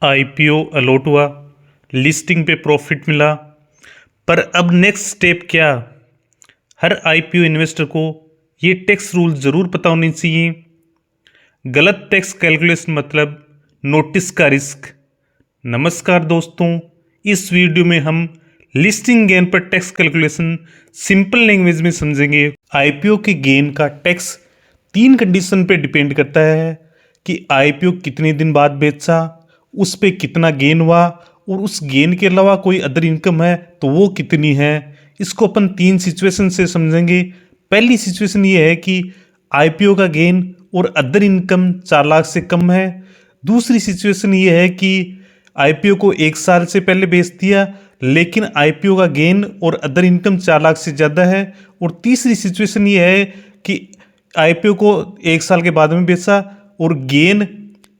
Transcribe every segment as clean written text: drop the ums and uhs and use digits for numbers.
IPO allot हुआ, listing पे profit मिला। पर अब नेक्स्ट स्टेप क्या? हर आईपीओ इन्वेस्टर को ये टैक्स रूल ज़रूर पता होने चाहिए। गलत टैक्स कैलकुलेशन मतलब नोटिस का रिस्क। नमस्कार दोस्तों, इस वीडियो में हम लिस्टिंग गेन पर टैक्स कैलकुलेशन सिंपल लैंग्वेज में समझेंगे। आईपीओ के गेन का टैक्स 3 कंडीशन पे डिपेंड करता है कि आईपीओ कितने दिन बाद बेचा, उस पे कितना गेन हुआ और उस गेन के अलावा कोई अदर इनकम है तो वो कितनी है। इसको अपन 3 सिचुएशन से समझेंगे। पहली सिचुएशन ये है कि आईपीओ का गेन और अदर इनकम 4 लाख से कम है। दूसरी सिचुएशन ये है कि आईपीओ को 1 साल से पहले बेच दिया लेकिन आईपीओ का गेन और अदर इनकम 4 लाख से ज़्यादा है। और तीसरी सिचुएशन ये है कि आईपीओ को 1 साल के बाद में बेचा और gain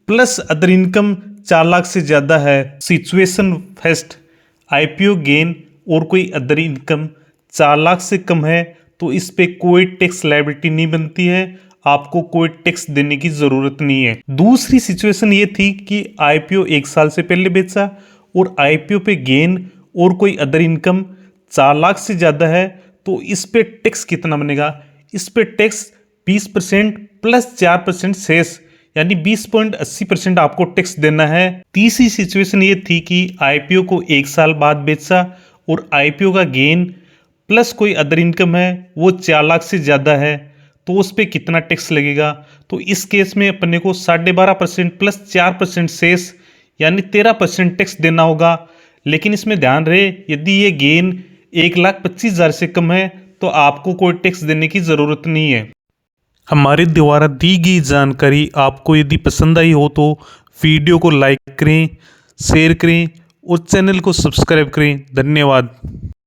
plus other income 4 lakh से ज़्यादा है। सिचुएशन फर्स्ट, आईपीओ गेन और कोई अदर इनकम 4 लाख से कम है तो इस पे कोई टैक्स लायबिलिटी नहीं बनती है, आपको कोई टैक्स देने की ज़रूरत नहीं है। दूसरी सिचुएशन ये थी कि आईपीओ 1 साल से पहले बेचा और आईपीओ पे गेन और कोई अदर इनकम 4 लाख से ज़्यादा है तो इस पे टैक्स कितना बनेगा? इस पे टैक्स 20% प्लस 4% शेष यानी 20.80% आपको टैक्स देना है। तीसरी सिचुएशन ये थी कि आईपीओ को 1 साल बाद बेचा और आईपीओ का गेन प्लस कोई अदर इनकम है वो 4 लाख से ज़्यादा है तो उस पर कितना टैक्स लगेगा? तो इस केस में अपने को 12.5% प्लस 4% शेष यानी 13% टैक्स देना होगा। लेकिन इसमें ध्यान रहे, यदि ये गेन 1,25,000 से कम है तो आपको कोई टैक्स देने की ज़रूरत नहीं है। हमारे द्वारा दी गई जानकारी आपको यदि पसंद आई हो तो वीडियो को लाइक करें, शेयर करें और चैनल को सब्सक्राइब करें। धन्यवाद।